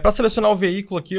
Para selecionar o veículo aqui,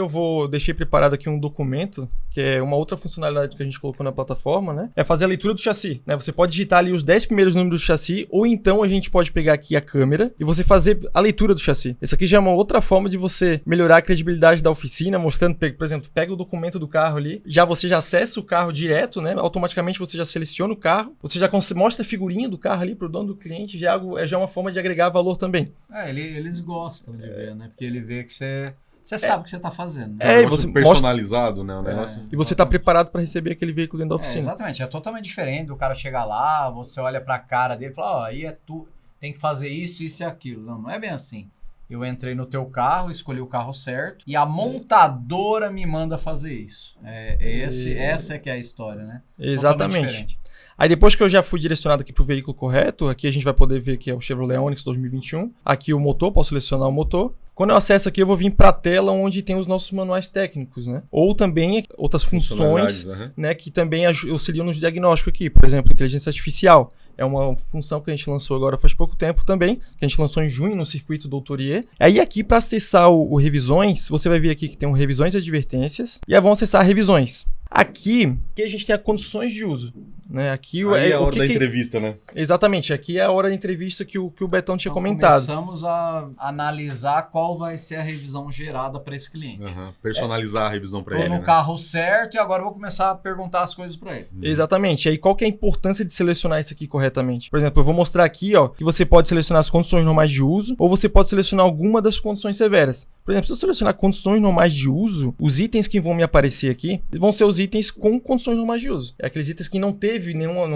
deixei preparado aqui um documento, que é uma outra funcionalidade que a gente colocou na plataforma, né? É fazer a leitura do chassi, né? Você pode digitar ali os 10 primeiros números do chassi, ou então a gente pode pegar aqui a câmera e você fazer a leitura do chassi. Essa aqui já é uma outra forma de você melhorar a credibilidade da oficina, mostrando, por exemplo, pega o documento do carro ali, você já acessa o carro direto, né? Automaticamente você já seleciona o carro, você já mostra a figurinha do carro ali pro dono do cliente, já é uma forma de agregar valor também. Eles gostam de ver, né? Porque ele vê que você sabe o que você está fazendo. Né? Você personalizado, né? O negócio. E você está preparado para receber aquele veículo dentro da oficina. Exatamente, é totalmente diferente do cara chegar lá, você olha para a cara dele e fala, aí é tu, tem que fazer isso, isso e aquilo. Não é bem assim. Eu entrei no teu carro, escolhi o carro certo e a montadora me manda fazer isso. Essa é que é a história, né? Exatamente. Aí depois que eu já fui direcionado aqui para o veículo correto, aqui a gente vai poder ver que é o Chevrolet Onix 2021. Aqui o motor, posso selecionar o motor. Quando eu acesso aqui, eu vou vir para a tela onde tem os nossos manuais técnicos, né? Ou também outras funções, né, que também auxiliam nos diagnósticos aqui. Por exemplo, inteligência artificial. É uma função que a gente lançou agora faz pouco tempo também, que a gente lançou em junho no circuito Doutorier. Aí aqui, para acessar o Revisões, você vai ver aqui que tem um Revisões e Advertências. E aí vamos acessar Revisões. Aqui a gente tem as condições de uso. Né? Aqui é a hora da entrevista, né? Exatamente, aqui é a hora da entrevista que o Betão tinha comentado. Começamos a analisar qual vai ser a revisão gerada para esse cliente. Personalizar a revisão para ele. Estou no carro certo e agora vou começar a perguntar as coisas para ele. Exatamente, aí qual que é a importância de selecionar isso aqui corretamente? Por exemplo, eu vou mostrar aqui que você pode selecionar as condições normais de uso ou você pode selecionar alguma das condições severas. Por exemplo, se eu selecionar condições normais de uso, os itens que vão me aparecer aqui vão ser os itens com condições normais de uso. É aqueles itens que não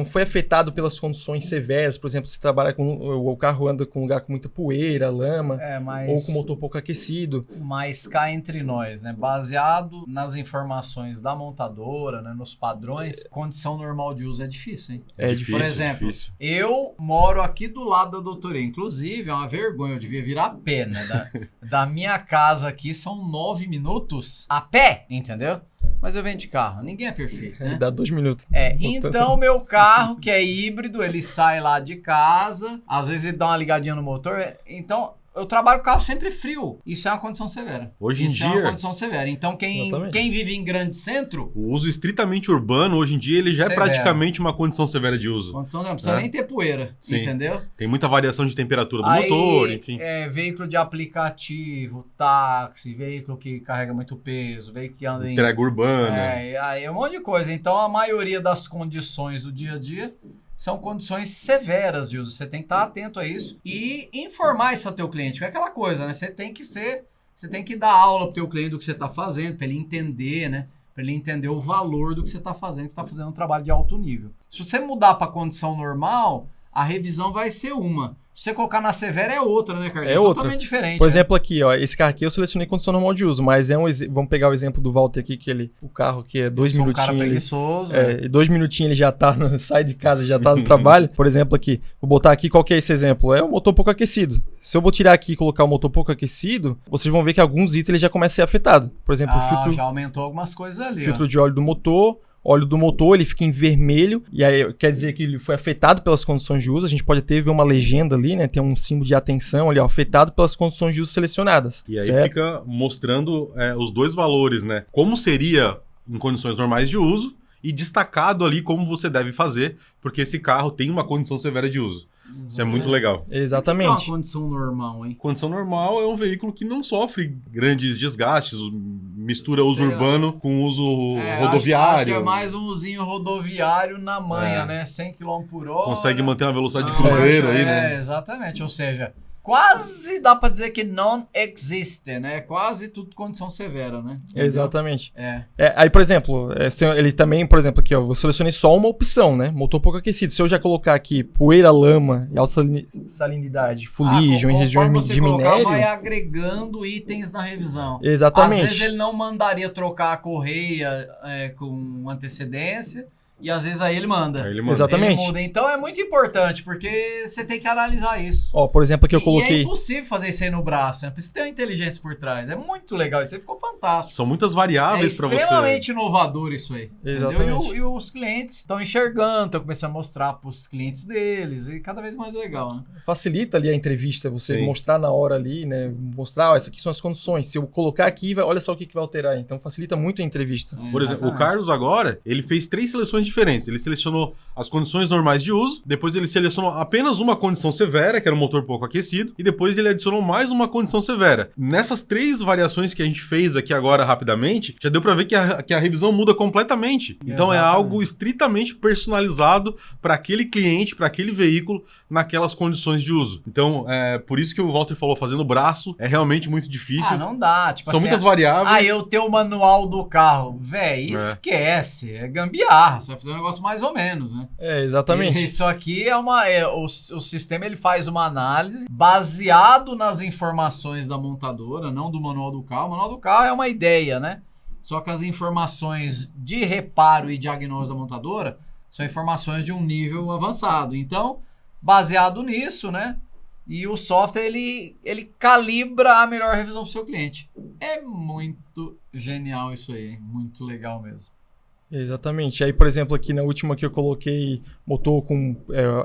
foi afetado pelas condições severas. Por exemplo, se trabalha o carro anda com um lugar com muita poeira, lama, ou com motor pouco aquecido. Mas cá entre nós, né? Baseado nas informações da montadora, né? Nos padrões, condição normal de uso é difícil, hein? É difícil. Por exemplo, eu moro aqui do lado da doutoria. Inclusive, é uma vergonha, eu devia vir a pé, né? Da minha casa aqui são 9 minutos a pé, entendeu? Mas eu venho de carro, ninguém é perfeito, né? Dá 2 minutos. Então meu carro, que é híbrido, ele sai lá de casa, às vezes ele dá uma ligadinha no motor, então eu trabalho com o carro sempre frio. Isso é uma condição severa. Hoje em dia... é uma condição severa. Então quem vive em grande centro... O uso estritamente urbano, hoje em dia, ele já é praticamente uma condição severa de uso. Condição severa, não precisa nem ter poeira, entendeu? Tem muita variação de temperatura do motor, enfim. Veículo de aplicativo, táxi, veículo que carrega muito peso, veículo que anda em... entrega urbana. Aí é um monte de coisa. Então a maioria das condições do dia a dia... são condições severas de uso. Você tem que estar atento a isso e informar isso ao teu cliente. É aquela coisa, né? Você tem que dar aula pro teu cliente do que você está fazendo, para ele entender, né? Para ele entender o valor do que você está fazendo, que você está fazendo um trabalho de alto nível. Se você mudar para a condição normal, a revisão vai ser uma. Se você colocar na severa é outra, né, Carlinhos? É outra. Totalmente diferente. Por exemplo, aqui, esse carro aqui eu selecionei condição normal de uso, mas vamos pegar o exemplo do Walter aqui, o carro que é 2 minutinhos. Um cara preguiçoso. 2 minutinhos ele já tá, sai de casa, já tá no trabalho. Por exemplo, aqui, vou botar aqui, qual que é esse exemplo? É o motor pouco aquecido. Se eu vou tirar aqui e colocar o motor pouco aquecido, vocês vão ver que alguns itens ele já começam a ser afetados. Por exemplo, o filtro... já aumentou algumas coisas ali. Filtro de óleo do motor... óleo do motor, ele fica em vermelho, e aí quer dizer que ele foi afetado pelas condições de uso. A gente pode até ver uma legenda ali, né? Tem um símbolo de atenção ali, afetado pelas condições de uso selecionadas. E aí fica mostrando os dois valores, né? Como seria em condições normais de uso e destacado ali como você deve fazer, porque esse carro tem uma condição severa de uso. Isso é muito legal. Exatamente. O que é uma condição normal, hein? Condição normal é um veículo que não sofre grandes desgastes, mistura uso urbano com uso rodoviário. Acho que é mais um usinho rodoviário na manha, né? 100 km por hora. Consegue manter uma velocidade de cruzeiro aí, né? Exatamente. Ou seja, quase dá pra dizer que não existe, né? Quase tudo condição severa, né? Entendeu? Exatamente. Aí, por exemplo, ele também, por exemplo, aqui, ó, eu selecionei só uma opção, né? Motor pouco aquecido. Se eu já colocar aqui poeira, lama e alta salinidade, fuligem em regiões de minério... vai agregando itens na revisão. Exatamente. Às vezes ele não mandaria trocar a correia com antecedência, e às vezes aí ele manda. Aí ele manda. Exatamente. Ele muda. Então é muito importante, porque você tem que analisar isso. Ó, por exemplo, aqui eu E é coloquei... impossível fazer isso aí no braço, né? Precisa ter uma inteligência por trás. É muito legal, isso aí ficou fantástico. São muitas É variáveis para você. extremamente inovador isso aí. Entendeu? Exatamente. E os clientes estão enxergando, estão começando a mostrar para os clientes deles, e cada vez mais legal, né? Facilita ali a entrevista, você Sim. mostrar na hora ali, né? Mostrar, ó, essas aqui são as condições. Se eu colocar aqui, olha só o que vai alterar. Então facilita muito a entrevista. Por exemplo, o Exatamente. Carlos agora, ele fez 3 seleções diferentes. Ele selecionou as condições normais de uso, depois ele selecionou apenas uma condição severa, que era um motor pouco aquecido, e depois ele adicionou mais uma condição severa. Nessas 3 variações que a gente fez aqui agora rapidamente, já deu pra ver que a revisão muda completamente. Então é Exatamente. algo estritamente personalizado para aquele cliente, para aquele veículo, naquelas condições de uso. Então, por isso que o Walter falou, fazendo braço é realmente muito difícil. Ah, não dá. Tipo São assim, muitas variáveis. Ah, eu tenho o manual do carro. Véi, esquece. É gambiarra. Você vai fazer um negócio mais ou menos, né? Exatamente. Isso aqui o sistema ele faz uma análise baseado nas informações da montadora, não do manual do carro. O manual do carro é uma ideia, né? Só que as informações de reparo e diagnóstico da montadora são informações de um nível avançado. Então, baseado nisso, né? E o software, ele calibra a melhor revisão para o seu cliente. É muito genial isso aí, hein? Muito legal mesmo. Exatamente. Aí, por exemplo, aqui na última que eu coloquei motor com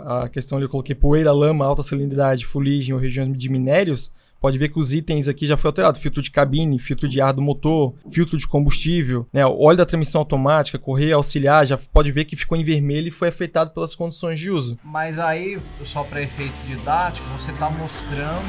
a questão ali, eu coloquei poeira, lama, alta salinidade, fuligem ou regiões de minérios. Pode ver que os itens aqui já foi alterado. Filtro de cabine, filtro de ar do motor, filtro de combustível, né? Óleo da transmissão automática, correia auxiliar, já pode ver que ficou em vermelho e foi afetado pelas condições de uso. Mas aí, só para efeito didático, você está mostrando